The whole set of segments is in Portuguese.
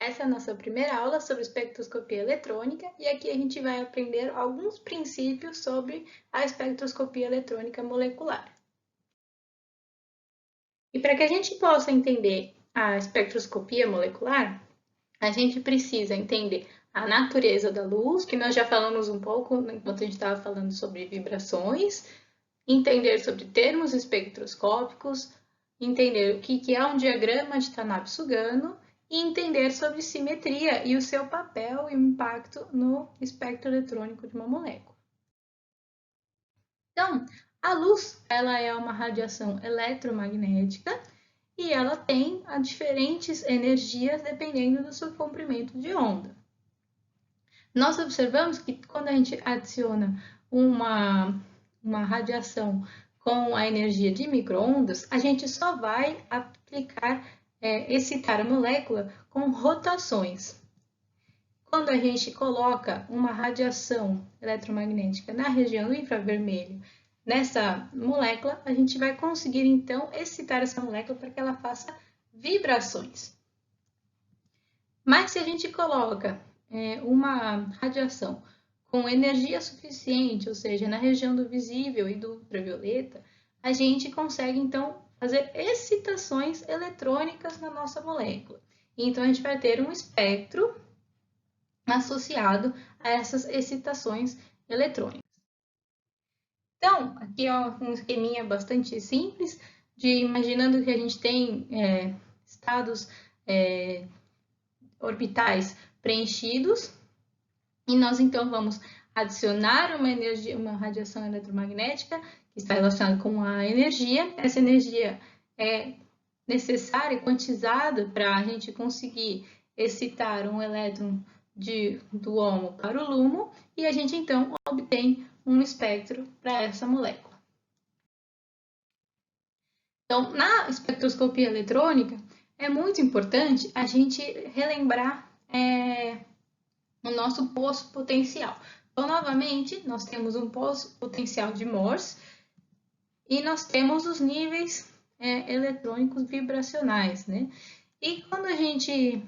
Essa é a nossa primeira aula sobre espectroscopia eletrônica e aqui a gente vai aprender alguns princípios sobre a espectroscopia eletrônica molecular. E para que a gente possa entender a espectroscopia molecular, a gente precisa entender a natureza da luz, que nós já falamos um pouco enquanto a gente estava falando sobre vibrações, entender sobre termos espectroscópicos, entender o que é um diagrama de Tanabe-Sugano e entender sobre simetria e o seu papel e o impacto no espectro eletrônico de uma molécula. Então, a luz ela é uma radiação eletromagnética e ela tem diferentes energias dependendo do seu comprimento de onda. Nós observamos que quando a gente adiciona uma radiação com a energia de microondas, a gente só vai excitar a molécula com rotações. Quando a gente coloca uma radiação eletromagnética na região do infravermelho, nessa molécula, a gente vai conseguir então excitar essa molécula para que ela faça vibrações. Mas se a gente coloca uma radiação com energia suficiente, ou seja, na região do visível e do ultravioleta, a gente consegue então fazer excitações eletrônicas na nossa molécula. Então a gente vai ter um espectro associado a essas excitações eletrônicas. Então, aqui é um esqueminha bastante simples de imaginando que a gente tem estados orbitais preenchidos e nós então vamos adicionar uma radiação eletromagnética que está relacionada com a energia. Essa energia é necessária, quantizada para a gente conseguir excitar um elétron do HOMO para o LUMO e a gente então obtém um espectro para essa molécula. Então, na espectroscopia eletrônica, é muito importante a gente relembrar o nosso poço potencial. Então, novamente, nós temos um poço potencial de Morse e nós temos os níveis eletrônicos vibracionais, né? E quando a gente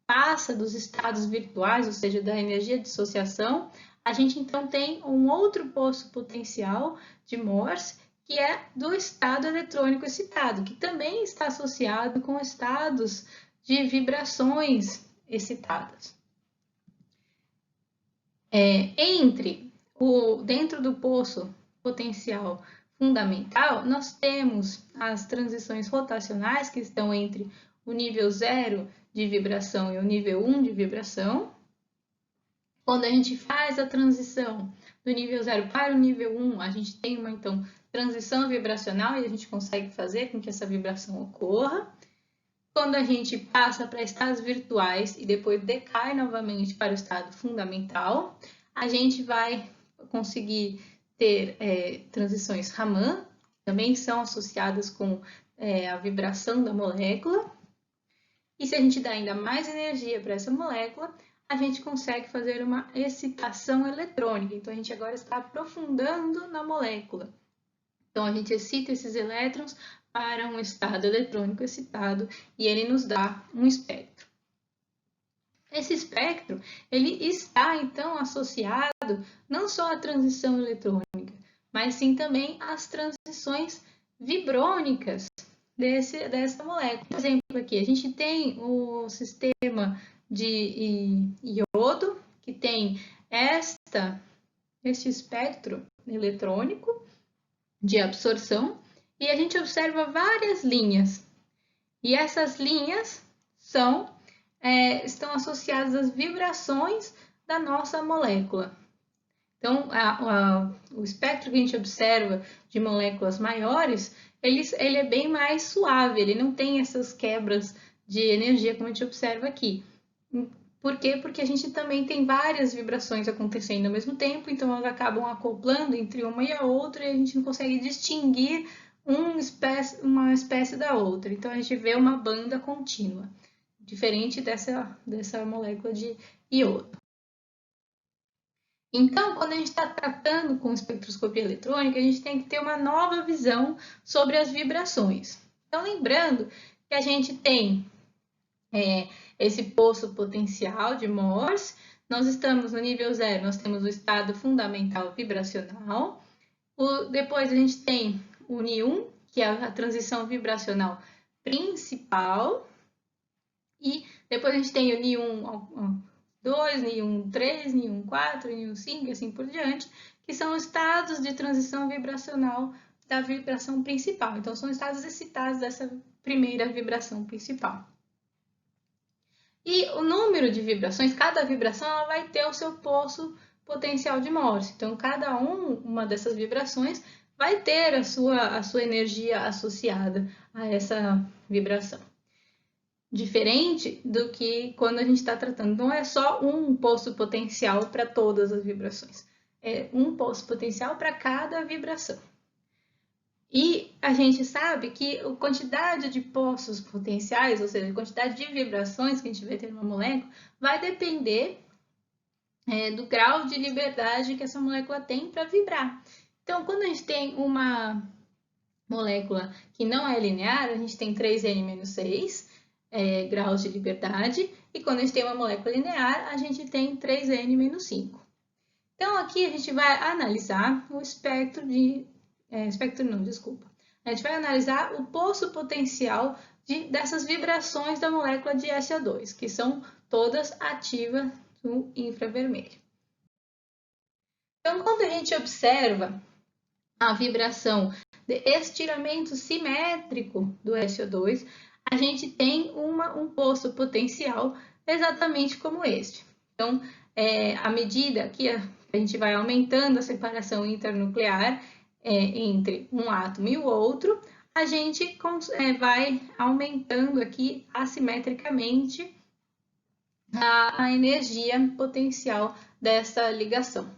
passa dos estados virtuais, ou seja, da energia de dissociação, a gente então tem um outro poço potencial de Morse, que é do estado eletrônico excitado, que também está associado com estados de vibrações excitadas. Dentro do poço potencial fundamental, nós temos as transições rotacionais, que estão entre o nível 0 de vibração e o nível 1 de vibração. Quando a gente faz a transição do nível 0 para o nível 1, a gente tem uma, então, transição vibracional e a gente consegue fazer com que essa vibração ocorra. Quando a gente passa para estados virtuais e depois decai novamente para o estado fundamental, a gente vai conseguir ter transições Raman, também são associadas com a vibração da molécula. E se a gente dá ainda mais energia para essa molécula, a gente consegue fazer uma excitação eletrônica. Então, a gente agora está aprofundando na molécula. Então, a gente excita esses elétrons para um estado eletrônico excitado e ele nos dá um espectro. Esse espectro, ele está, então, associado não só à transição eletrônica, mas sim também às transições vibrônicas dessa molécula. Por exemplo, aqui a gente tem o sistema de iodo, que tem este espectro eletrônico de absorção, e a gente observa várias linhas. E essas linhas estão associadas às vibrações da nossa molécula. Então, o espectro que a gente observa de moléculas maiores, ele é bem mais suave, ele não tem essas quebras de energia como a gente observa aqui. Por quê? Porque a gente também tem várias vibrações acontecendo ao mesmo tempo, então elas acabam acoplando entre uma e a outra e a gente não consegue distinguir uma espécie da outra. Então, a gente vê uma banda contínua, diferente dessa molécula de iodo. Então, quando a gente está tratando com espectroscopia eletrônica, a gente tem que ter uma nova visão sobre as vibrações. Então, lembrando que a gente tem esse poço potencial de Morse. Nós estamos no nível 0, nós temos o estado fundamental vibracional. Depois a gente tem o Ni1, que é a transição vibracional principal. E depois a gente tem o Ni1 2, Ni1 3, Ni1 4, Ni1 5 e assim por diante, que são estados de transição vibracional da vibração principal. Então, são estados excitados dessa primeira vibração principal. E o número de vibrações, cada vibração ela vai ter o seu poço potencial de Morse. Então, cada uma dessas vibrações vai ter a sua energia associada a essa vibração. Diferente do que quando a gente está tratando, não é só um poço potencial para todas as vibrações, é um poço potencial para cada vibração. E a gente sabe que a quantidade de poços potenciais, ou seja, a quantidade de vibrações que a gente vai ter numa molécula, vai depender do grau de liberdade que essa molécula tem para vibrar. Então, quando a gente tem uma molécula que não é linear, a gente tem 3N-6 graus de liberdade, e quando a gente tem uma molécula linear, a gente tem 3N-5. Então, aqui a gente vai analisar o espectro de... A gente vai analisar o poço potencial dessas vibrações da molécula de SO2, que são todas ativas no infravermelho. Então, quando a gente observa a vibração de estiramento simétrico do SO2, a gente tem um poço potencial exatamente como este. Então, à medida que a gente vai aumentando a separação internuclear entre um átomo e o outro, a gente vai aumentando aqui assimetricamente a energia potencial dessa ligação.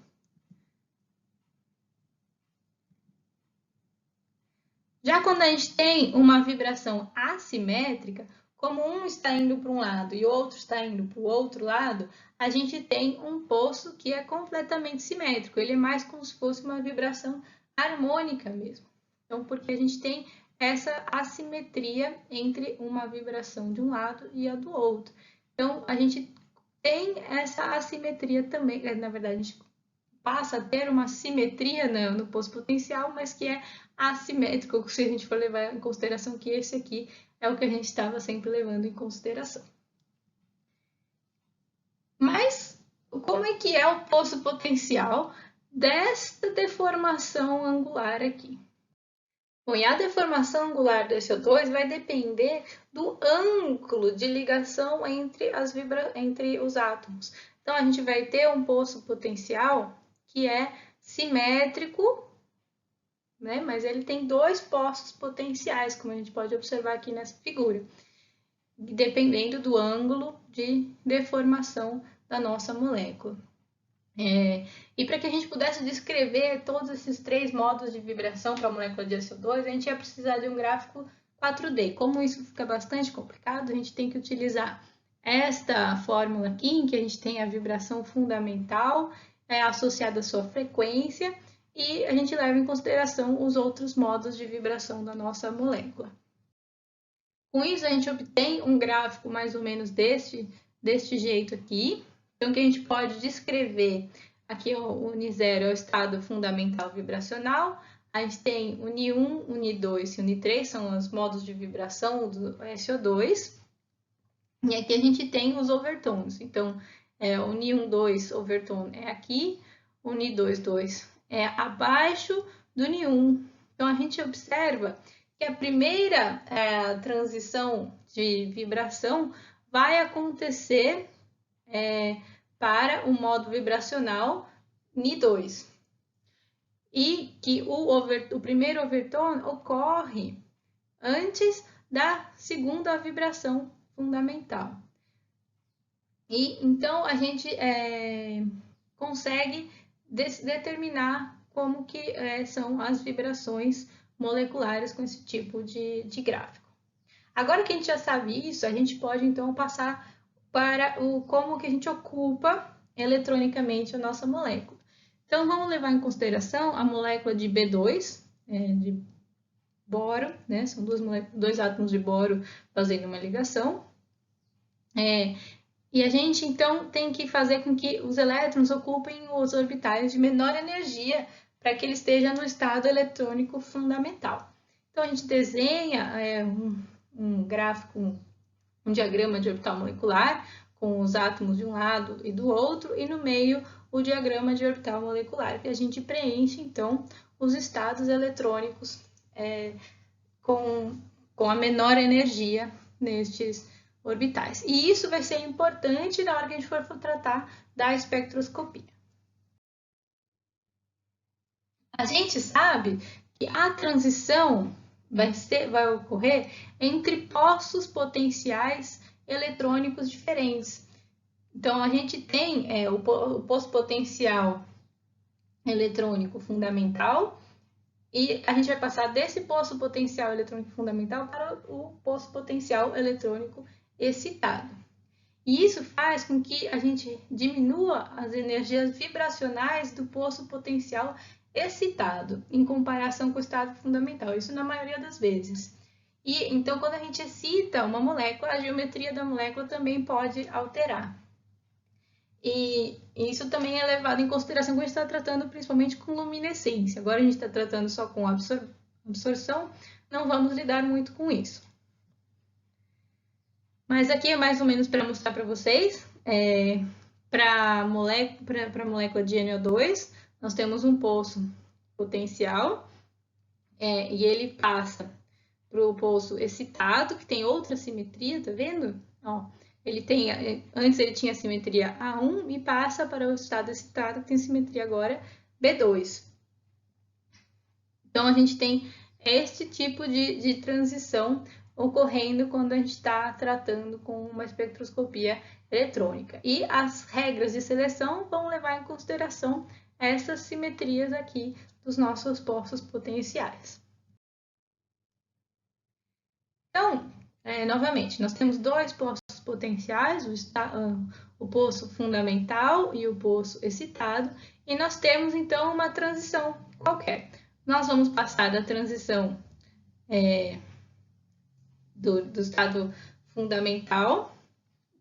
Já quando a gente tem uma vibração assimétrica, como um está indo para um lado e o outro está indo para o outro lado, a gente tem um poço que é completamente simétrico. Ele é mais como se fosse uma vibração harmônica mesmo. Então, porque a gente tem essa assimetria entre uma vibração de um lado e a do outro. Então, a gente tem essa assimetria também, na verdade, a gente passa a ter uma simetria no poço potencial, mas que é assimétrico, se a gente for levar em consideração que esse aqui é o que a gente estava sempre levando em consideração. Mas como é que é o poço potencial desta deformação angular aqui? Bom, e a deformação angular do SO2 vai depender do ângulo de ligação entre os átomos. Então, a gente vai ter um poço potencial que é simétrico, né? Mas ele tem dois poços potenciais, como a gente pode observar aqui nessa figura, dependendo do ângulo de deformação da nossa molécula. E para que a gente pudesse descrever todos esses três modos de vibração para a molécula de SO2, a gente ia precisar de um gráfico 4D. Como isso fica bastante complicado, a gente tem que utilizar esta fórmula aqui, em que a gente tem a vibração fundamental associada à sua frequência, e a gente leva em consideração os outros modos de vibração da nossa molécula. Com isso, a gente obtém um gráfico mais ou menos deste jeito aqui. Então, que a gente pode descrever aqui o Ni0 é o estado fundamental vibracional, a gente tem o Ni1, o Ni2 e o Ni3, são os modos de vibração do SO2, e aqui a gente tem os overtones. Então, o Ni1,2 overtone é aqui, o Ni2,2 é abaixo do Ni1. Então, a gente observa que a primeira transição de vibração vai acontecer para o modo vibracional Ni2. E que o primeiro overtone ocorre antes da segunda vibração fundamental. E então a gente consegue determinar como que são as vibrações moleculares com esse tipo de gráfico. Agora que a gente já sabe isso, a gente pode então passar para como que a gente ocupa eletronicamente a nossa molécula. Então, vamos levar em consideração a molécula de B2, de boro, né? São dois átomos de boro fazendo uma ligação. E a gente, então, tem que fazer com que os elétrons ocupem os orbitais de menor energia para que ele esteja no estado eletrônico fundamental. Então, a gente desenha um gráfico, um diagrama de orbital molecular, com os átomos de um lado e do outro, e no meio o diagrama de orbital molecular, que a gente preenche, então, os estados eletrônicos com a menor energia nestes orbitais. E isso vai ser importante na hora que a gente for tratar da espectroscopia. A gente sabe que a transição vai ocorrer entre postos potenciais eletrônicos diferentes. Então, a gente tem o posto potencial eletrônico fundamental e a gente vai passar desse posto potencial eletrônico fundamental para o posto potencial eletrônico excitado. E isso faz com que a gente diminua as energias vibracionais do posto potencial excitado em comparação com o estado fundamental, isso na maioria das vezes. E então, quando a gente excita uma molécula, a geometria da molécula também pode alterar. E isso também é levado em consideração quando a gente está tratando principalmente com luminescência. Agora a gente está tratando só com absorção, não vamos lidar muito com isso. Mas aqui é mais ou menos para mostrar para vocês, para a molécula de NO2, nós temos um poço potencial e ele passa para o poço excitado, que tem outra simetria, tá vendo? Ó, antes ele tinha simetria A1 e passa para o estado excitado, que tem simetria agora B2. Então, a gente tem este tipo de transição ocorrendo quando a gente está tratando com uma espectroscopia eletrônica. E as regras de seleção vão levar em consideração essas simetrias aqui dos nossos postos potenciais. Então, novamente, nós temos dois postos potenciais, o poço fundamental e o poço excitado, e nós temos, então, uma transição qualquer. Nós vamos passar da transição do estado fundamental,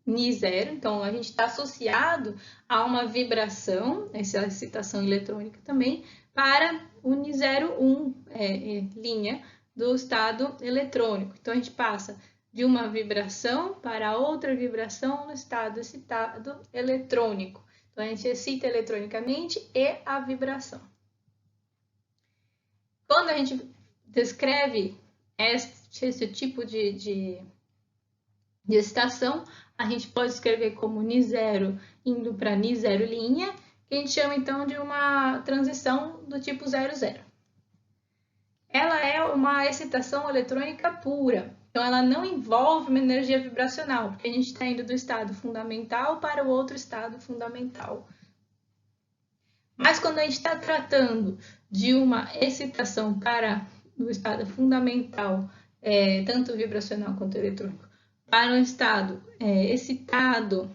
Ni0, então a gente está associado a uma vibração, essa excitação eletrônica também, para o Ni0,1, linha do estado eletrônico. Então a gente passa de uma vibração para outra vibração no estado excitado eletrônico. Então a gente excita eletronicamente e a vibração. Quando a gente descreve esse tipo de excitação, a gente pode escrever como Ni0 indo para Ni0', que a gente chama então de uma transição do tipo 00. Ela é uma excitação eletrônica pura, então ela não envolve uma energia vibracional, porque a gente está indo do estado fundamental para o outro estado fundamental. Mas quando a gente está tratando de uma excitação para o estado fundamental, tanto vibracional quanto eletrônico, para um estado excitado,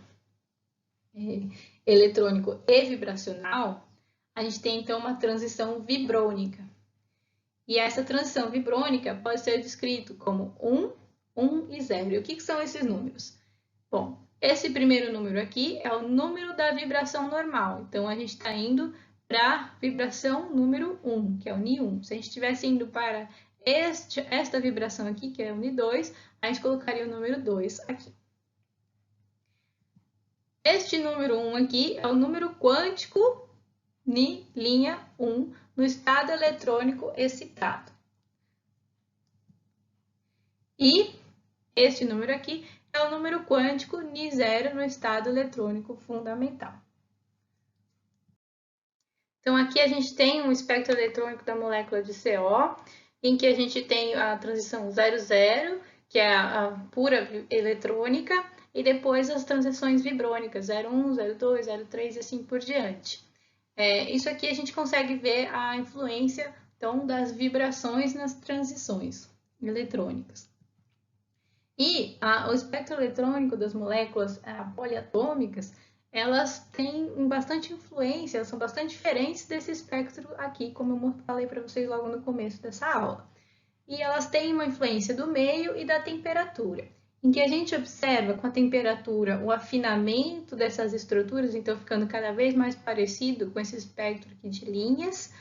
eletrônico e vibracional, a gente tem então uma transição vibrônica. E essa transição vibrônica pode ser descrito como 1, 1 e 0. E o que são esses números? Bom, esse primeiro número aqui é o número da vibração normal. Então, a gente está indo para a vibração número 1, que é o Ni1. Se a gente estivesse indo para esta vibração aqui, que é o Ni2, a gente colocaria o número 2 aqui. Este número 1 aqui é o número quântico Ni'1 no estado eletrônico excitado. E este número aqui é o número quântico Ni0 no estado eletrônico fundamental. Então, aqui a gente tem um espectro eletrônico da molécula de CO, em que a gente tem a transição 00, que é a pura eletrônica, e depois as transições vibrônicas, 01, 02, 03 e assim por diante. Isso aqui a gente consegue ver a influência, então, das vibrações nas transições eletrônicas. E o espectro eletrônico das moléculas poliatômicas, elas têm bastante influência, elas são bastante diferentes desse espectro aqui, como eu falei para vocês logo no começo dessa aula. E elas têm uma influência do meio e da temperatura. em que a gente observa com a temperatura o afinamento dessas estruturas, então ficando cada vez mais parecido com esse espectro aqui de linhas,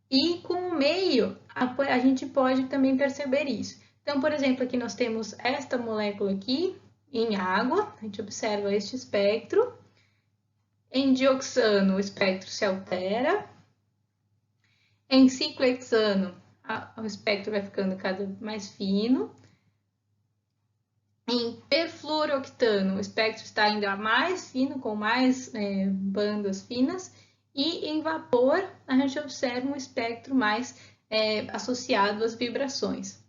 e com o meio a gente pode também perceber isso. Então, por exemplo, aqui nós temos esta molécula aqui em água, a gente observa este espectro. Em dioxano, o espectro se altera. Em ciclohexano, o espectro vai ficando cada vez mais fino. Em perfluorooctano, o espectro está ainda mais fino, com mais bandas finas. E em vapor, a gente observa um espectro mais associado às vibrações.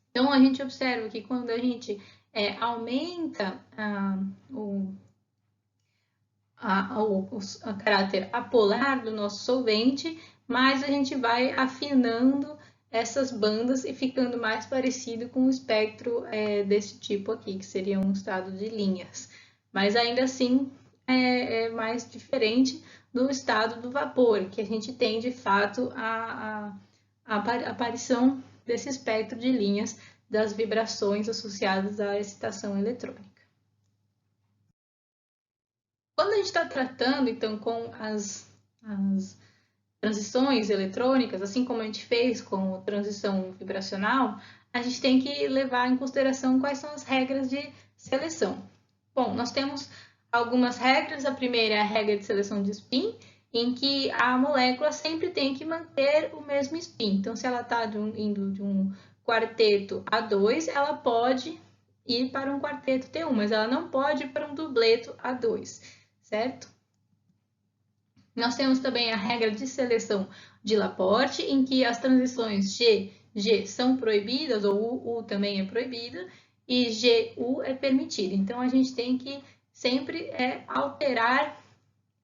Então, a gente observa que quando a gente aumenta o caráter apolar do nosso solvente, mais a gente vai afinando essas bandas e ficando mais parecido com o espectro desse tipo aqui, que seria um estado de linhas. Mas ainda assim é mais diferente do estado do vapor, que a gente tem de fato a aparição desse espectro de linhas das vibrações associadas à excitação eletrônica. Quando a gente está tratando, então, com as transições eletrônicas, assim como a gente fez com a transição vibracional, a gente tem que levar em consideração quais são as regras de seleção. Bom, nós temos algumas regras. A primeira é a regra de seleção de spin, em que a molécula sempre tem que manter o mesmo spin. Então, se ela está indo de um quarteto A2, ela pode ir para um quarteto T1, mas ela não pode ir para um dubleto A2, certo? Nós temos também a regra de seleção de Laporte, em que as transições G, G são proibidas, ou U também é proibida, e GU é permitida. Então, a gente tem que sempre alterar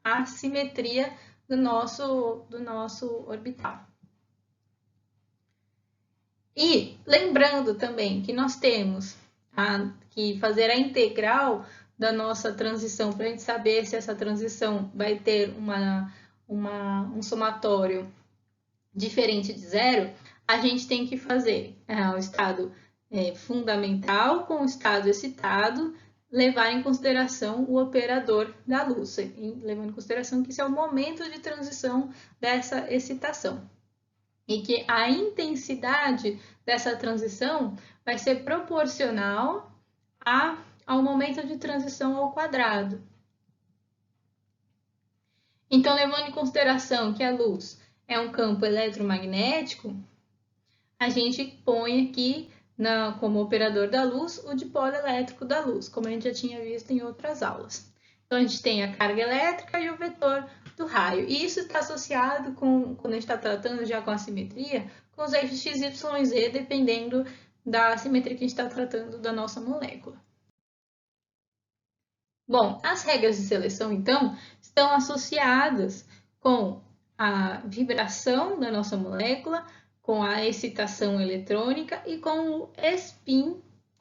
a simetria do nosso orbital. E lembrando também que nós temos que fazer a integral da nossa transição para a gente saber se essa transição vai ter um somatório diferente de zero, a gente tem que fazer o estado fundamental com o estado excitado, levar em consideração o operador da luz, levando em consideração que esse é o momento de transição dessa excitação. E que a intensidade dessa transição vai ser proporcional ao momento de transição ao quadrado. Então, levando em consideração que a luz é um campo eletromagnético, a gente põe aqui como operador da luz o dipolo elétrico da luz, como a gente já tinha visto em outras aulas. Então, a gente tem a carga elétrica e o vetor do raio. E isso está associado com, quando a gente está tratando já com a simetria, com os eixos x, y e z, dependendo da simetria que a gente está tratando da nossa molécula. Bom, as regras de seleção, então, estão associadas com a vibração da nossa molécula, com a excitação eletrônica e com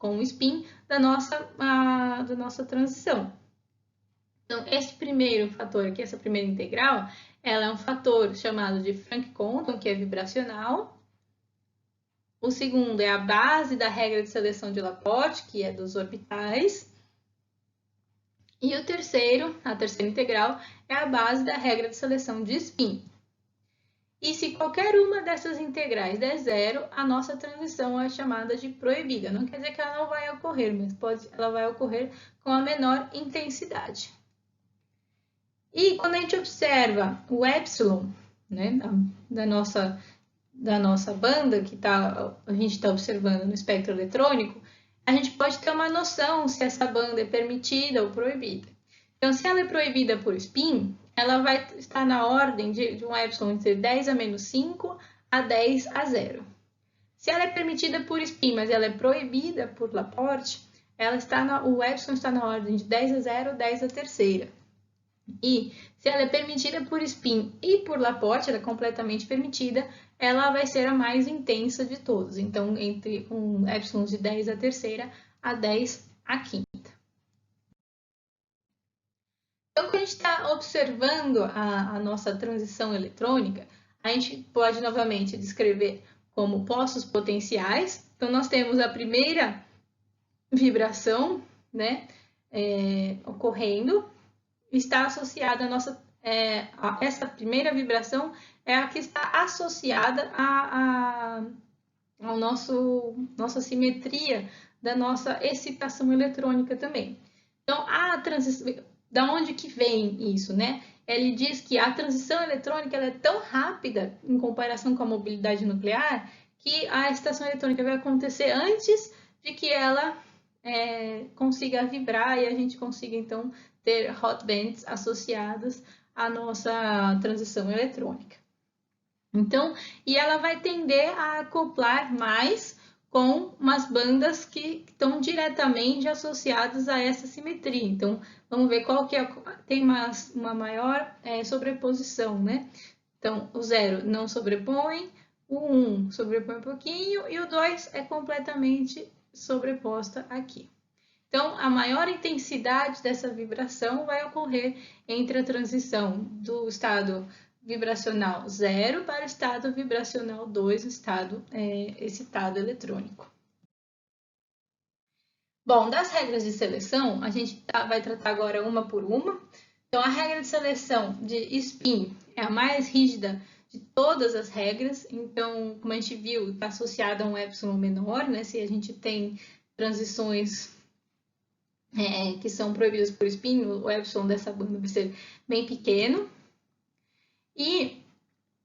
o spin da nossa transição. Então, esse primeiro fator aqui, essa primeira integral, ela é um fator chamado de Franck-Compton, que é vibracional. O segundo é a base da regra de seleção de Laporte, que é dos orbitais. E o terceiro, a terceira integral, é a base da regra de seleção de spin. E se qualquer uma dessas integrais der zero, a nossa transição é chamada de proibida. Não quer dizer que ela não vai ocorrer, mas ela vai ocorrer com a menor intensidade. E quando a gente observa o epsilon, né, da nossa banda, que a gente está observando no espectro eletrônico, a gente pode ter uma noção se essa banda é permitida ou proibida. Então, se ela é proibida por spin, ela vai estar na ordem de um epsilon entre 10 a menos 5 a 10 a 0. Se ela é permitida por spin, mas ela é proibida por Laporte, o epsilon está na ordem de 10 a 0, 10 a terceira. E se ela é permitida por spin e por Laporte, ela é completamente permitida, ela vai ser a mais intensa de todas. Então, entre um epsilon de 10 a terceira a 10 a quinta. Então, quando a gente está observando a nossa transição eletrônica, a gente pode novamente descrever como poços potenciais. Então, nós temos a primeira vibração, né, ocorrendo, está associada essa primeira vibração é a que está associada ao nossa simetria da nossa excitação eletrônica também. Então, a transição, da onde que vem isso, né? Ele diz que a transição eletrônica ela é tão rápida em comparação com a mobilidade nuclear que a excitação eletrônica vai acontecer antes de que ela consiga vibrar e a gente consiga, então, ter hot bands associadas à nossa transição eletrônica. Então, e ela vai tender a acoplar mais com umas bandas que estão diretamente associadas a essa simetria. Então, vamos ver qual que tem uma maior sobreposição, né? Então, o 0 não sobrepõe, o 1 sobrepõe um pouquinho e o 2 é completamente sobreposta aqui. Então, a maior intensidade dessa vibração vai ocorrer entre a transição do estado vibracional 0 para o estado vibracional 2, o estado excitado eletrônico. Bom, das regras de seleção, a gente vai tratar agora uma por uma. Então, a regra de seleção de spin é a mais rígida de todas as regras. Então, como a gente viu, está associada a um epsilon menor, né? Se a gente tem transições que são proibidas por spin, o epsilon dessa banda vai ser bem pequeno. E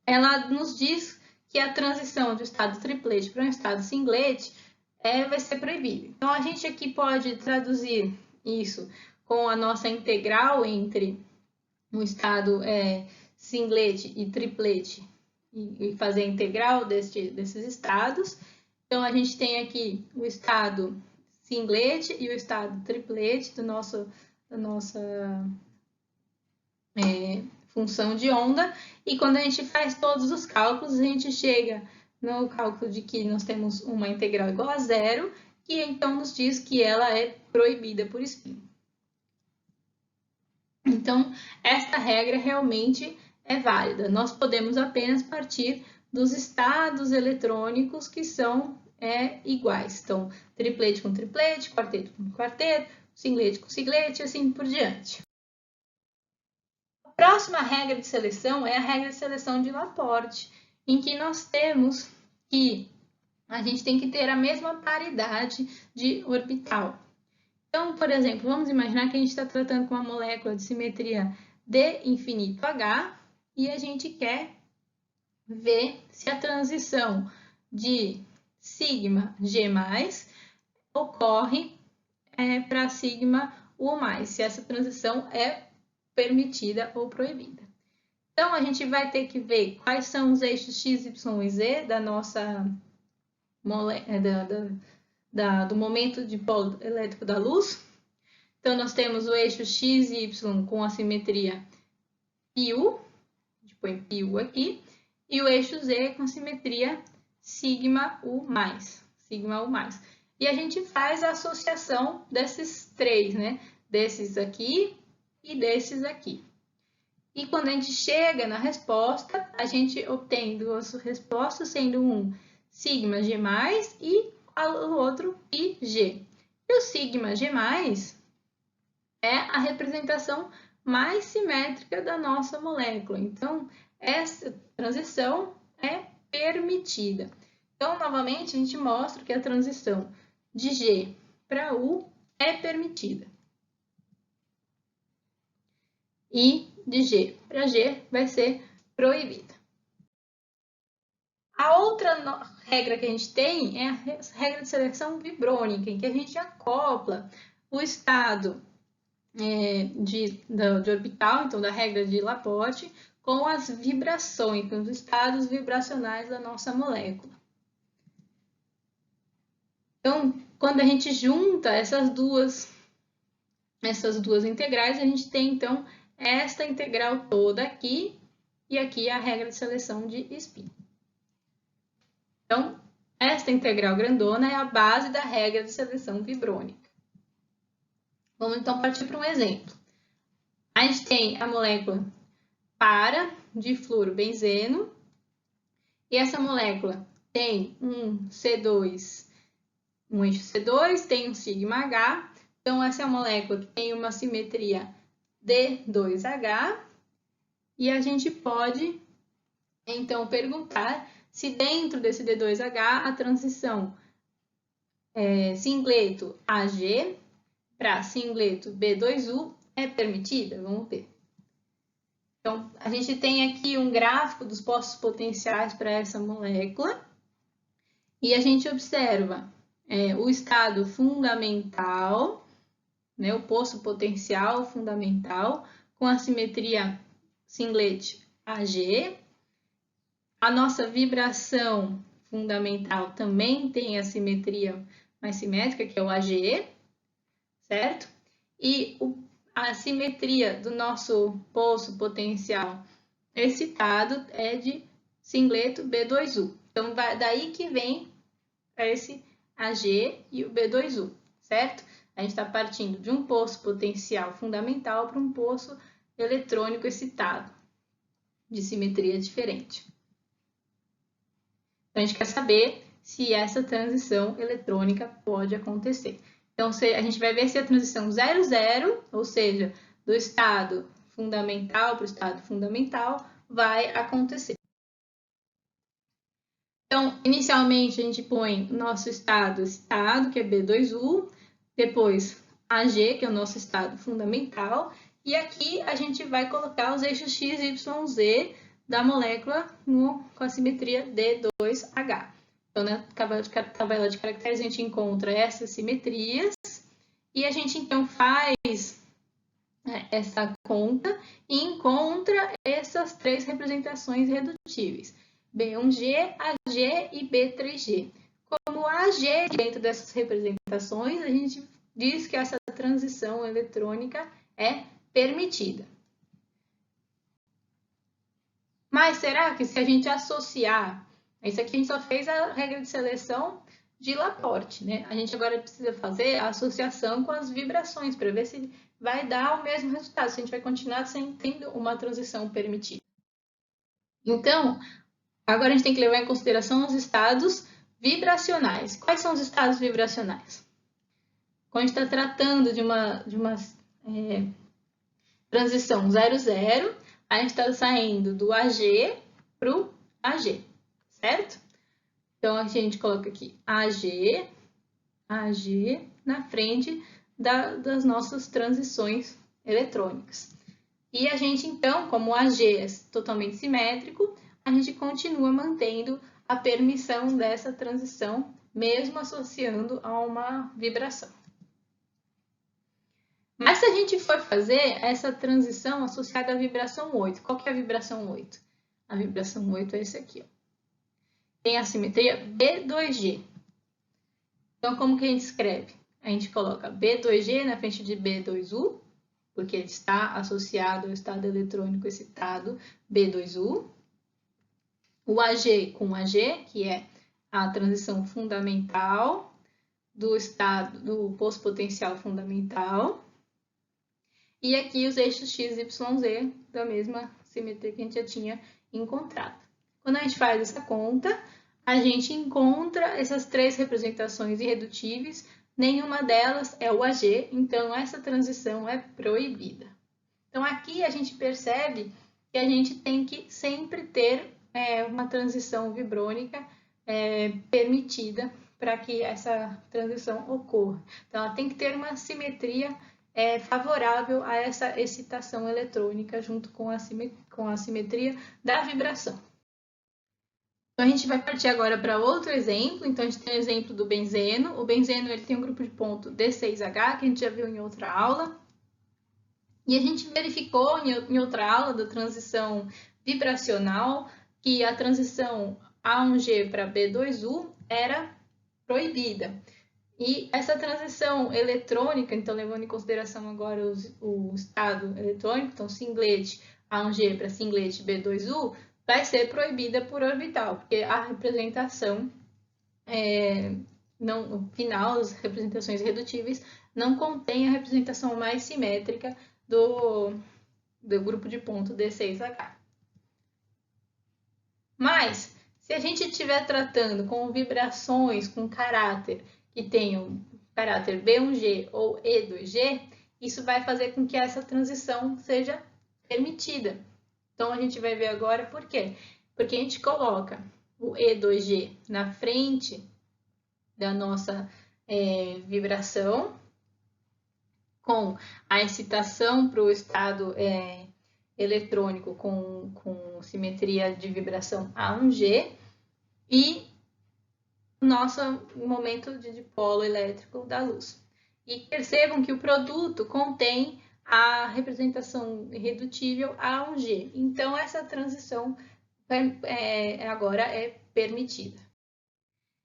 ela nos diz que a transição do estado triplete para um estado singlete vai ser proibida. Então, a gente aqui pode traduzir isso com a nossa integral entre um estado singlete e triplete e fazer a integral desses estados. Então, a gente tem aqui o estado singlete e o estado triplete da nossa função de onda, e quando a gente faz todos os cálculos, a gente chega no cálculo de que nós temos uma integral igual a 0, que então nos diz que ela é proibida por spin. Então, esta regra realmente é válida. Nós podemos apenas partir dos estados eletrônicos que são iguais. Então, triplete com triplete, quarteto com quarteto, singlete com singlete, e assim por diante. A próxima regra de seleção é a regra de seleção de Laporte, em que nós temos que a gente tem que ter a mesma paridade de orbital. Então, por exemplo, vamos imaginar que a gente está tratando com uma molécula de simetria D infinito H e a gente quer ver se a transição de sigma G+, ocorre para sigma U+, se essa transição é permitida ou proibida. Então, a gente vai ter que ver quais são os eixos x, y e z da nossa do momento de polo elétrico da luz. Então, nós temos o eixo x e y com a simetria πu, a gente põe πu aqui, e o eixo z com a simetria sigma U+. E a gente faz a associação desses três, né? Desses aqui e desses aqui. E quando a gente chega na resposta, a gente obtém duas respostas, sendo um sigma G+, e o outro πg. E o sigma G+, é a representação mais simétrica da nossa molécula. Então, essa transição é permitida. Então, novamente, a gente mostra que a transição de G para U é permitida. E de G para G vai ser proibida. A outra regra que a gente tem é a regra de seleção vibrônica, em que a gente acopla o estado de orbital, então da regra de Laporte, com as vibrações, com os estados vibracionais da nossa molécula. Então, quando a gente junta essas duas integrais, a gente tem, então, esta integral toda aqui, e aqui a regra de seleção de spin. Então, esta integral grandona é a base da regra de seleção vibrônica. Vamos, então, partir para um exemplo. A gente tem a molécula de fluorobenzeno, e essa molécula tem um C2 um eixo C2, tem um σH, então essa é uma molécula que tem uma simetria D2H, e a gente pode, então, perguntar se dentro desse D2H a transição singleto AG para singleto B2U é permitida? Vamos ver. Então, a gente tem aqui um gráfico dos postos potenciais para essa molécula e a gente observa o estado fundamental, né, o posto potencial fundamental com a simetria singlet AG. A nossa vibração fundamental também tem a simetria mais simétrica, que é o AGE, certo? E a simetria do nosso poço potencial excitado é de singleto B2U. Então, daí que vem esse AG e o B2U, certo? A gente está partindo de um poço potencial fundamental para um poço eletrônico excitado, de simetria diferente. Então, a gente quer saber se essa transição eletrônica pode acontecer. Então, a gente vai ver se a transição 0,0, ou seja, do estado fundamental para o estado fundamental, vai acontecer. Então, inicialmente, a gente põe nosso estado excitado, que é B2U, depois AG, que é o nosso estado fundamental, e aqui a gente vai colocar os eixos X, Y, Z da molécula com a simetria D2H. Então, na tabela de caracteres, a gente encontra essas simetrias e a gente, então, faz essa conta e encontra essas três representações irredutíveis, B1G, AG e B3G. Como AG dentro dessas representações, a gente diz que essa transição eletrônica é permitida. Mas será que se a gente associar, isso aqui a gente só fez a regra de seleção de Laporte, né? A gente agora precisa fazer a associação com as vibrações para ver se vai dar o mesmo resultado, se a gente vai continuar tendo uma transição permitida. Então, agora a gente tem que levar em consideração os estados vibracionais. Quais são os estados vibracionais? Quando a gente está tratando de uma transição 0,0, a gente está saindo do AG para o AG, certo? Então, a gente coloca aqui AG na frente das nossas transições eletrônicas. E a gente, então, como o AG é totalmente simétrico, a gente continua mantendo a permissão dessa transição, mesmo associando a uma vibração. Mas se a gente for fazer essa transição associada à vibração 8, qual que é a vibração 8? A vibração 8 é esse aqui, ó. Tem a simetria B2G. Então, como que a gente escreve? A gente coloca B2G na frente de B2U, porque ele está associado ao estado eletrônico excitado B2U. O AG com AG, que é a transição fundamental do estado do poço potencial fundamental. E aqui os eixos X, Y, Z da mesma simetria que a gente já tinha encontrado. Quando a gente faz essa conta, a gente encontra essas três representações irredutíveis, nenhuma delas é o AG, então essa transição é proibida. Então aqui a gente percebe que a gente tem que sempre ter uma transição vibrônica permitida para que essa transição ocorra. Então ela tem que ter uma simetria favorável a essa excitação eletrônica junto com a simetria da vibração. Então, a gente vai partir agora para outro exemplo. Então, a gente tem o exemplo do benzeno. O benzeno ele tem um grupo de ponto D6H, que a gente já viu em outra aula. E a gente verificou em outra aula da transição vibracional que a transição A1G para B2U era proibida. E essa transição eletrônica, então levando em consideração agora o estado eletrônico, então singlet A1G para singlet B2U, vai ser proibida por orbital, porque a representação no final, as representações irredutíveis, não contém a representação mais simétrica do grupo de ponto D6H. Mas, se a gente estiver tratando com vibrações com caráter que tenham caráter B1G ou E2G, isso vai fazer com que essa transição seja permitida. Então, a gente vai ver agora por quê. Porque a gente coloca o E2G na frente da nossa vibração, com a excitação para o estado eletrônico com simetria de vibração A1G e nosso momento de dipolo elétrico da luz. E percebam que o produto contém a representação irredutível A1G. Então, essa transição agora é permitida.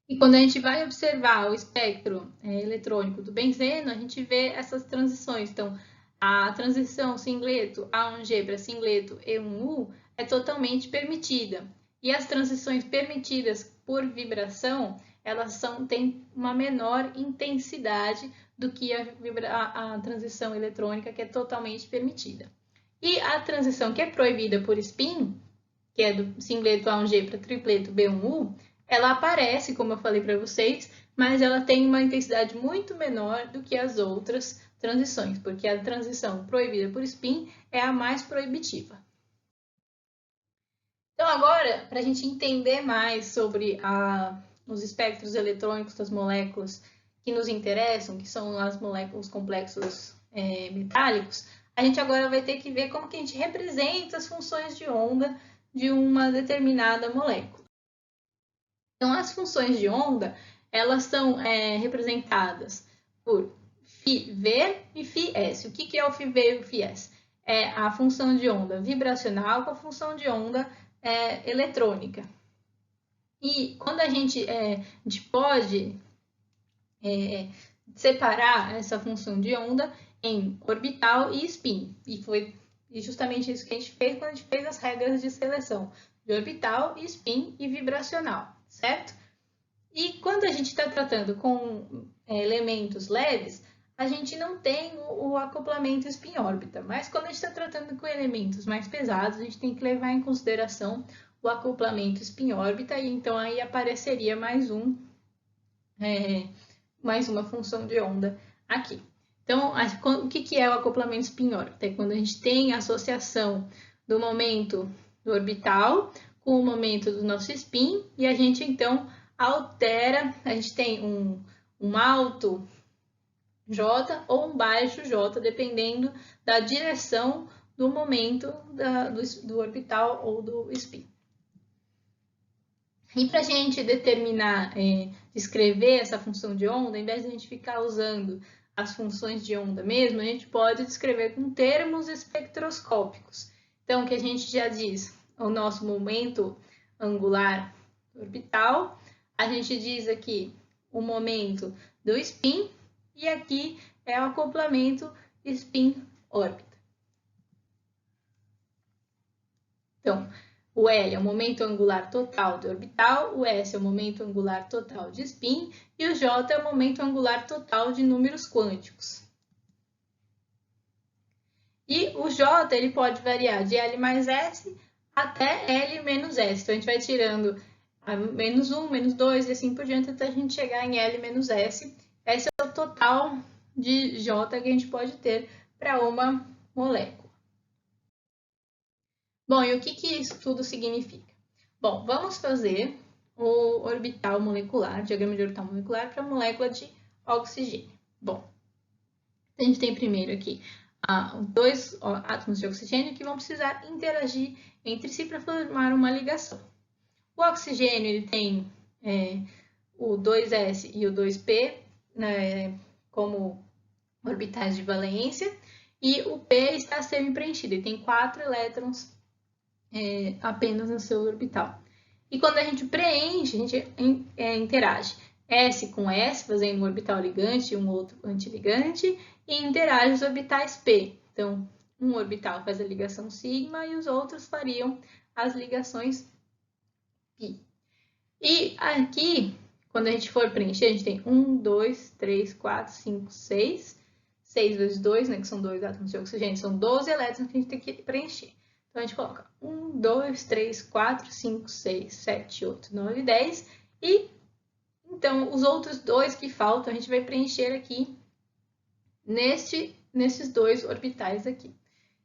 E quando a gente vai observar o espectro eletrônico do benzeno, a gente vê essas transições. Então, a transição singleto A1G para singleto E1U é totalmente permitida. E as transições permitidas por vibração, elas têm uma menor intensidade do que a transição eletrônica, que é totalmente permitida. E a transição que é proibida por spin, que é do singleto A1G para tripleto B1U, ela aparece, como eu falei para vocês, mas ela tem uma intensidade muito menor do que as outras transições, porque a transição proibida por spin é a mais proibitiva. Então, agora, para a gente entender mais sobre os espectros eletrônicos das moléculas que nos interessam, que são as moléculas complexos metálicos, a gente agora vai ter que ver como que a gente representa as funções de onda de uma determinada molécula. Então, as funções de onda, elas são representadas por φV e φS. O que é o φV e o φS? É a função de onda vibracional com a função de onda eletrônica. E quando a gente pode separar essa função de onda em orbital e spin. E foi justamente isso que a gente fez quando a gente fez as regras de seleção de orbital, spin e vibracional, certo? E quando a gente está tratando com elementos leves, a gente não tem o acoplamento spin-órbita, mas quando a gente está tratando com elementos mais pesados, a gente tem que levar em consideração o acoplamento spin-órbita, e então aí apareceria mais uma função de onda aqui. Então, o que é o acoplamento spin-órbita? É quando a gente tem a associação do momento do orbital com o momento do nosso spin, e a gente então altera, a gente tem um alto J ou um baixo J, dependendo da direção do momento do orbital ou do spin. E para a gente determinar, descrever essa função de onda, em vez de a gente ficar usando as funções de onda mesmo, a gente pode descrever com termos espectroscópicos. Então, o que a gente já diz, o nosso momento angular orbital, a gente diz aqui o momento do spin, e aqui é o acoplamento spin-órbita. Então, o L é o momento angular total de orbital, o S é o momento angular total de spin e o J é o momento angular total de números quânticos. E o J ele pode variar de L mais S até L menos S. Então, a gente vai tirando menos 1, menos 2 e assim por diante até a gente chegar em L menos S. Esse é o total de J que a gente pode ter para uma molécula. Bom, e o que isso tudo significa? Bom, vamos fazer o orbital molecular, diagrama de orbital molecular para a molécula de oxigênio. Bom, a gente tem primeiro aqui dois átomos de oxigênio que vão precisar interagir entre si para formar uma ligação. O oxigênio ele tem o 2s e o 2p como orbitais de valência, e o p está semi-preenchido, ele tem 4 elétrons apenas no seu orbital. E quando a gente preenche, a gente interage S com S, fazendo um orbital ligante e um outro antiligante, e interage os orbitais P. Então, um orbital faz a ligação sigma e os outros fariam as ligações π. E aqui, quando a gente for preencher, a gente tem 1, 2, 3, 4, 5, 6. 6 vezes 2, né, que são 2 átomos de oxigênio, são 12 elétrons que a gente tem que preencher. Então, a gente coloca 1, 2, 3, 4, 5, 6, 7, 8, 9, 10 e Então, os outros dois que faltam, a gente vai preencher aqui nesses dois orbitais aqui,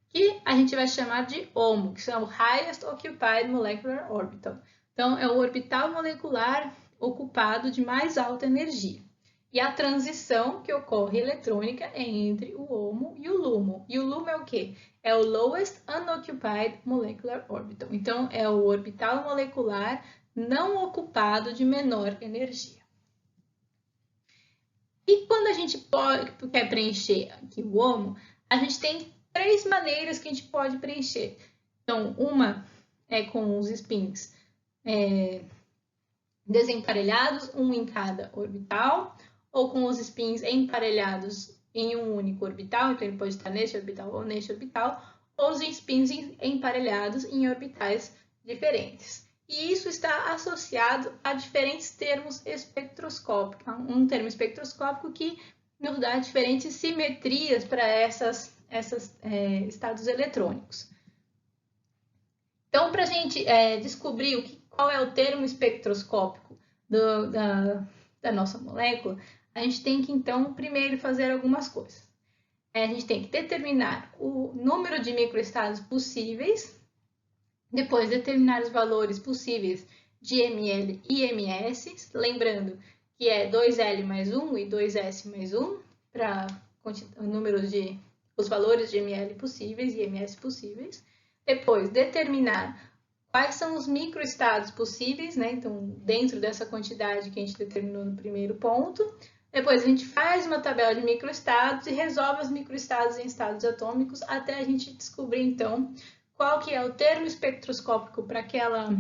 que a gente vai chamar de HOMO, que são o Highest Occupied Molecular Orbital. Então, é o orbital molecular ocupado de mais alta energia. E a transição que ocorre eletrônica é entre o HOMO e o LUMO. E o LUMO é o quê? É o Lowest Unoccupied Molecular Orbital. Então, é o orbital molecular não ocupado de menor energia. E quando a gente quer preencher aqui o HOMO, a gente tem três maneiras que a gente pode preencher. Então, uma é com os spins desemparelhados, um em cada orbital, ou com os spins emparelhados em um único orbital, então ele pode estar neste orbital ou neste orbital, ou os spins emparelhados em orbitais diferentes. E isso está associado a diferentes termos espectroscópicos, um termo espectroscópico que nos dá diferentes simetrias para esses estados eletrônicos. Então, para a gente descobrir qual é o termo espectroscópico da nossa molécula, a gente tem que, então, primeiro fazer algumas coisas. A gente tem que determinar o número de microestados possíveis, depois determinar os valores possíveis de ml e ms, lembrando que é 2L mais 1 e 2S mais 1, para os valores de ml possíveis e ms possíveis. Depois, determinar quais são os microestados possíveis, né? Então, dentro dessa quantidade que a gente determinou no primeiro ponto. Depois, a gente faz uma tabela de microestados e resolve os microestados em estados atômicos até a gente descobrir, então, qual que é o termo espectroscópico para aquela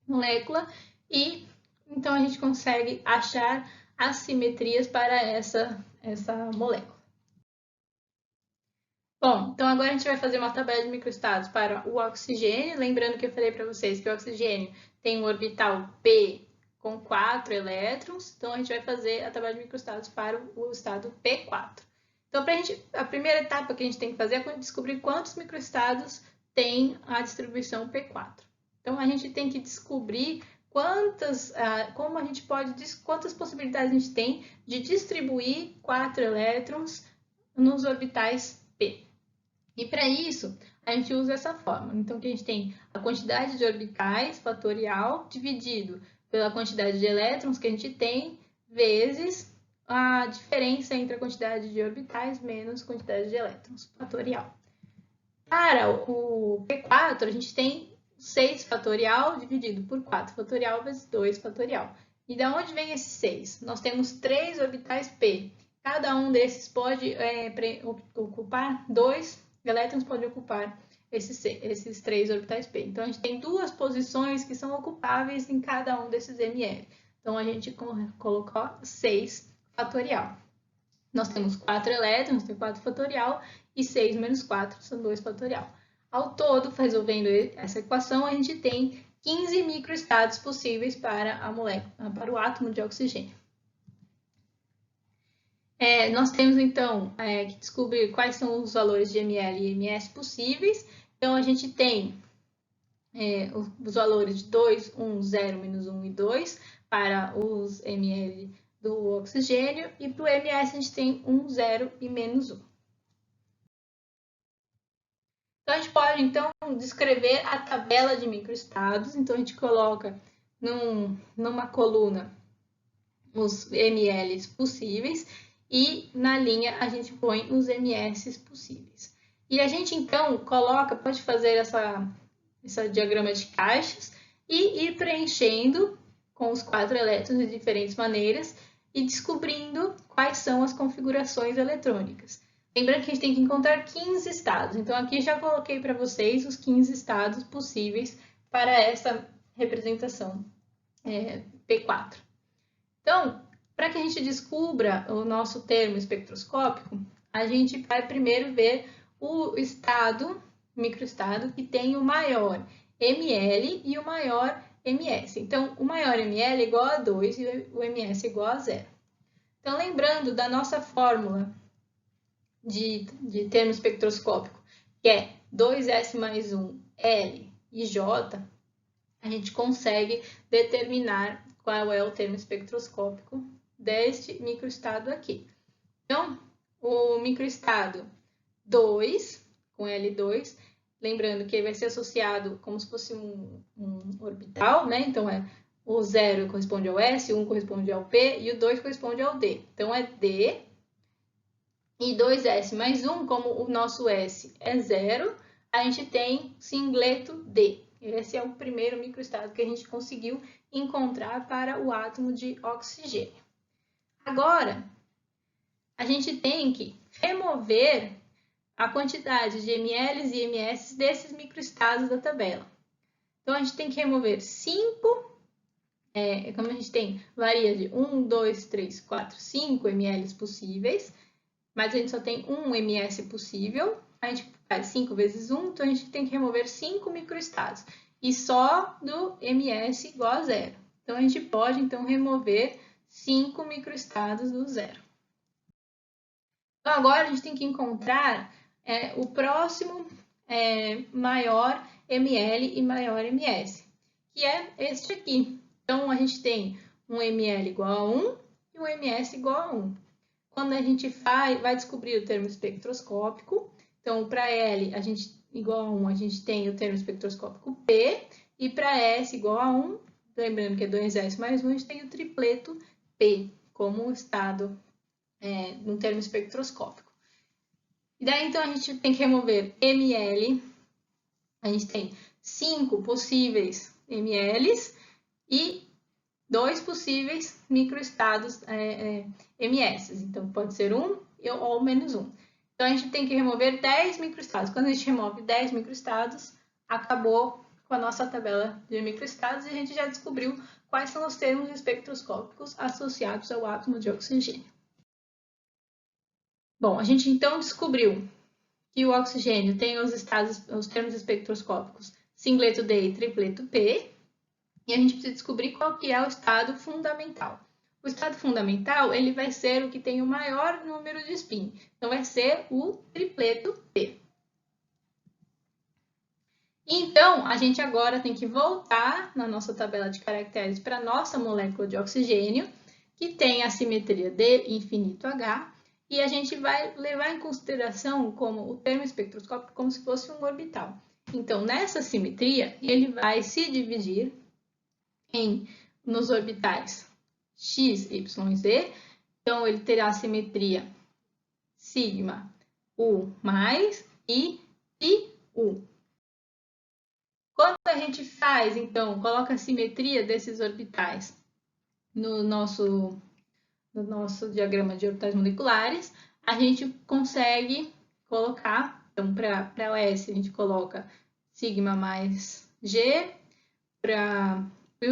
molécula e, então, a gente consegue achar as simetrias para essa molécula. Bom, então agora a gente vai fazer uma tabela de microestados para o oxigênio. Lembrando que eu falei para vocês que o oxigênio tem um orbital P com 4 elétrons. Então, a gente vai fazer a tabela de microestados para o estado P4. Então, a primeira etapa que a gente tem que fazer é descobrir quantos microestados tem a distribuição P4. Então, a gente tem que descobrir quantas possibilidades a gente tem de distribuir 4 elétrons nos orbitais P. E para isso, a gente usa essa fórmula. Então, que a gente tem a quantidade de orbitais fatorial dividido pela quantidade de elétrons que a gente tem, vezes a diferença entre a quantidade de orbitais menos a quantidade de elétrons, fatorial. Para o P4, a gente tem 6 fatorial dividido por 4 fatorial vezes 2 fatorial. E da onde vem esse 6? Nós temos 3 orbitais P. Cada um desses pode ocupar 2 elétrons, pode ocupar esses 3 orbitais P. Então, a gente tem 2 posições que são ocupáveis em cada um desses ml. Então, a gente colocou 6 fatorial. Nós temos 4 elétrons, tem 4 fatorial, e 6 menos 4 são 2 fatorial. Ao todo, resolvendo essa equação, a gente tem 15 microestados possíveis para a molécula, para o átomo de oxigênio. Nós temos, então, que descobrir quais são os valores de ml e ms possíveis. Então, a gente tem os valores de 2, 1, 0, menos 1 e 2 para os ml do oxigênio. E para o ms, a gente tem 1, 0 e menos 1. Então, a gente pode, então, descrever a tabela de microestados. Então, a gente coloca numa coluna os ml possíveis e na linha a gente põe os ms possíveis. E a gente, então, pode fazer essa diagrama de caixas e ir preenchendo com os 4 elétrons de diferentes maneiras e descobrindo quais são as configurações eletrônicas. Lembrando que a gente tem que encontrar 15 estados. Então, aqui já coloquei para vocês os 15 estados possíveis para essa representação P4. Então, para que a gente descubra o nosso termo espectroscópico, a gente vai primeiro ver o microestado que tem o maior ml e o maior ms. Então, o maior ml é igual a 2 e o ms é igual a 0. Então, lembrando da nossa fórmula de termo espectroscópico, que é 2S mais 1, L e J, a gente consegue determinar qual é o termo espectroscópico deste microestado aqui. Então, o microestado 2, com L2, lembrando que ele vai ser associado como se fosse um orbital, né? Então, o 0 corresponde ao S, o 1 corresponde ao P e o 2 corresponde ao D. Então, é D e 2S mais 1, como o nosso S é 0, a gente tem singleto D. Esse é o primeiro microestado que a gente conseguiu encontrar para o átomo de oxigênio. Agora, a gente tem que remover a quantidade de ml e ms desses microestados da tabela. Então, a gente tem que remover 5, como a gente tem, varia de 1, 2, 3, 4, 5 ml possíveis, mas a gente só tem 1 ms possível. A gente faz 5 vezes 1, então a gente tem que remover 5 microestados. E só do ms igual a 0. Então, a gente pode, então, remover 5 microestados do 0. Então, agora a gente tem que encontrar o próximo maior ml e maior ms, que é este aqui. Então, a gente tem um ml igual a 1 e um ms igual a 1. Quando a gente vai descobrir o termo espectroscópico, então, para L igual a 1, a gente tem o termo espectroscópico P, e para S igual a 1, lembrando que é 2S mais 1, a gente tem o tripleto P, como estado no termo espectroscópico. E daí, então, a gente tem que remover ml, a gente tem 5 possíveis mLs e 2 possíveis microestados ms. Então, pode ser 1 ou menos 1. Então, a gente tem que remover 10 microestados. Quando a gente remove 10 microestados, acabou com a nossa tabela de microestados e a gente já descobriu quais são os termos espectroscópicos associados ao átomo de oxigênio. Bom, a gente então descobriu que o oxigênio tem os termos espectroscópicos singleto D e tripleto P, e a gente precisa descobrir qual que é o estado fundamental. O estado fundamental, ele vai ser o que tem o maior número de spin. Então, vai ser o tripleto P. Então, a gente agora tem que voltar na nossa tabela de caracteres para a nossa molécula de oxigênio, que tem a simetria D infinito H, e a gente vai levar em consideração como o termo espectroscópico como se fosse um orbital. Então, nessa simetria, ele vai se dividir nos orbitais x, y, z. Então, ele terá a simetria sigma U mais e π U. Quando a gente faz, então, coloca a simetria desses orbitais no nosso diagrama de orbitais moleculares, a gente consegue colocar, então, para o S, a gente coloca sigma mais G,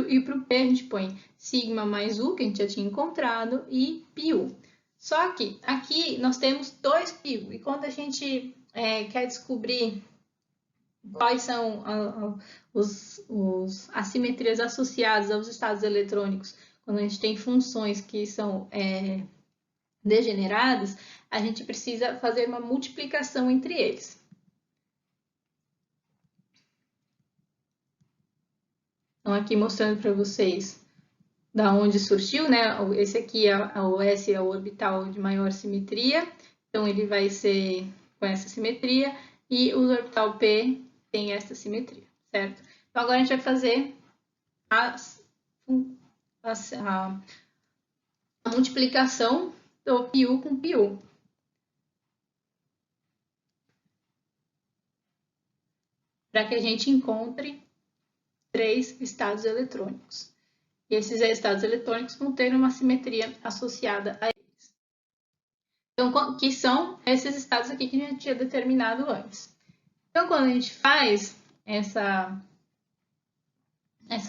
e para o P a gente põe sigma mais U, que a gente já tinha encontrado, e πU. Só que aqui nós temos 2 πU, e quando a gente quer descobrir quais são as simetrias associadas aos estados eletrônicos, quando a gente tem funções que são degeneradas, a gente precisa fazer uma multiplicação entre eles. Então, aqui mostrando para vocês da onde surgiu, né? Esse aqui o S é o orbital de maior simetria, então ele vai ser com essa simetria, e o orbital P tem essa simetria, certo? Então, agora a gente vai fazer a multiplicação do πU com πU. Para que a gente encontre 3 estados eletrônicos. E esses estados eletrônicos vão ter uma simetria associada a eles. Então, que são esses estados aqui que a gente tinha determinado antes. Então, quando a gente faz essa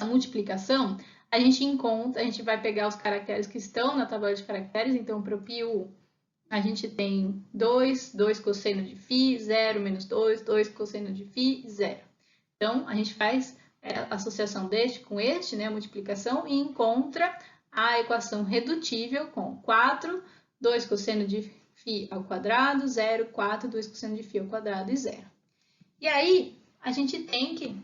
multiplicação, a gente vai pegar os caracteres que estão na tabela de caracteres. Então, para o πU, a gente tem 2 cosseno de φ, 0 menos 2 cosseno de φ, 0. Então, a gente faz a associação deste com este, né, a multiplicação, e encontra a equação redutível com 4, 2 cosseno de φ ao quadrado, 0, 4, 2 cosseno de φ ao quadrado e 0. E aí, a gente tem que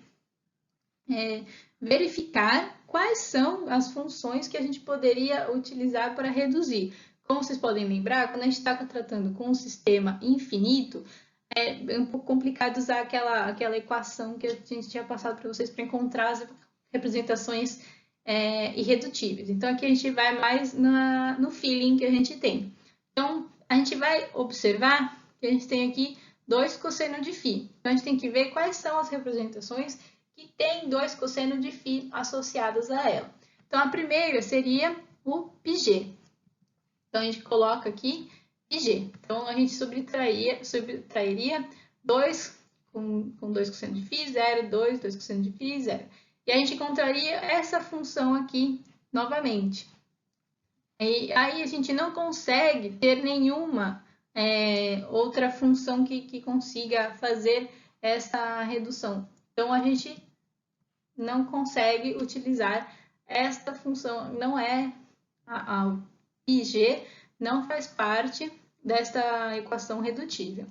verificar quais são as funções que a gente poderia utilizar para reduzir. Como vocês podem lembrar, quando a gente está tratando com um sistema infinito, é um pouco complicado usar aquela equação que a gente tinha passado para vocês para encontrar as representações irredutíveis. Então, aqui a gente vai mais no feeling que a gente tem. Então, a gente vai observar que a gente tem aqui 2 cosseno de φ. Então, a gente tem que ver quais são as representações que tem 2 cosseno de φ associadas a ela. Então, a primeira seria o πg. Então, a gente coloca aqui πg. Então, a gente subtrairia 2 com 2 cosseno de φ, 0, 2, 2 cosseno de φ, 0. E a gente encontraria essa função aqui novamente. E aí a gente não consegue ter nenhuma outra função que consiga fazer essa redução. Então, a gente não consegue utilizar esta função, não é a πg não faz parte desta equação redutível.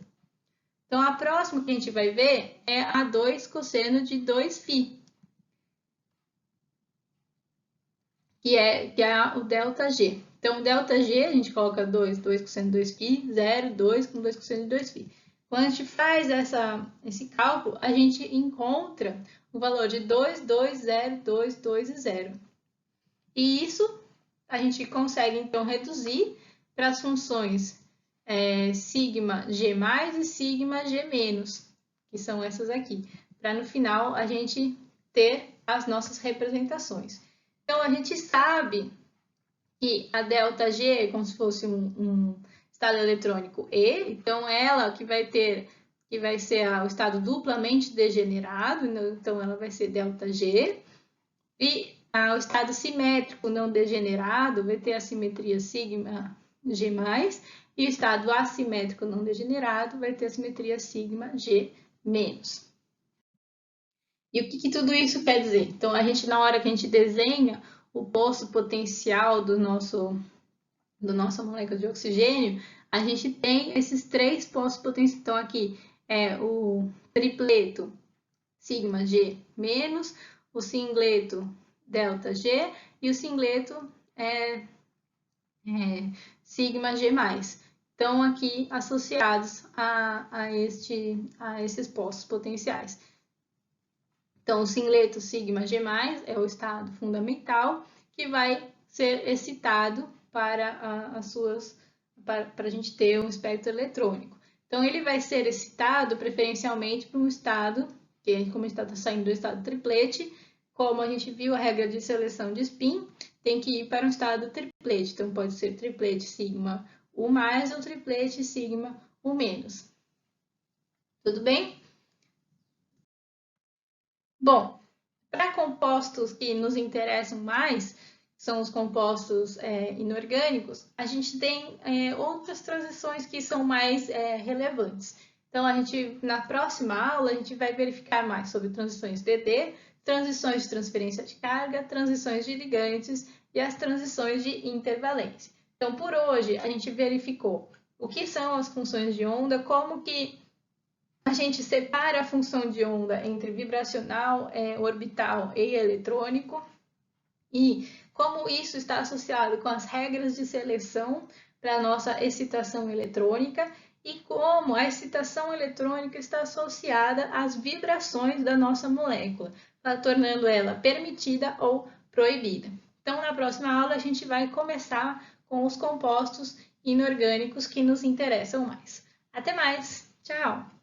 Então, a próxima que a gente vai ver é a 2 cosseno de 2φ, que é o ΔG. Então, o ΔG, a gente coloca 2 cosseno de 2φ, 0, 2 com 2 cosseno de 2φ. Quando a gente faz esse cálculo, a gente encontra o valor de 2, 2, 0, 2, 2 e 0. E isso a gente consegue, então, reduzir para as funções sigma g mais e sigma g menos, que são essas aqui, para no final a gente ter as nossas representações. Então, a gente sabe que a ΔG é como se fosse um estado eletrônico E, então ela que vai ser o estado duplamente degenerado, então ela vai ser ΔG, e o estado simétrico não degenerado vai ter a simetria sigma G+, e o estado assimétrico não degenerado vai ter a simetria sigma G-. E o que tudo isso quer dizer? Então, a gente, na hora que a gente desenha o poço potencial da nossa molécula de oxigênio, a gente tem esses 3 poços potenciais. Então, aqui é o tripleto sigma G-, o singleto ΔG e o singleto sigma G+. Então, aqui associados a esses postos potenciais. Então, o singleto sigma G+, é o estado fundamental que vai ser excitado para a gente ter um espectro eletrônico. Então, ele vai ser excitado preferencialmente para um estado, que como a gente está saindo do estado triplete, como a gente viu a regra de seleção de spin, tem que ir para um estado triplete. Então, pode ser triplete sigma U+, ou triplete sigma U-. Tudo bem? Bom, para compostos que nos interessam mais, são os compostos inorgânicos, a gente tem outras transições que são mais relevantes. Então, na próxima aula, a gente vai verificar mais sobre transições DD, transições de transferência de carga, transições de ligantes e as transições de intervalência. Então, por hoje, a gente verificou o que são as funções de onda, como que a gente separa a função de onda entre vibracional, orbital e eletrônico, e como isso está associado com as regras de seleção para a nossa excitação eletrônica e como a excitação eletrônica está associada às vibrações da nossa molécula, tornando ela permitida ou proibida. Então, na próxima aula, a gente vai começar com os compostos inorgânicos que nos interessam mais. Até mais! Tchau!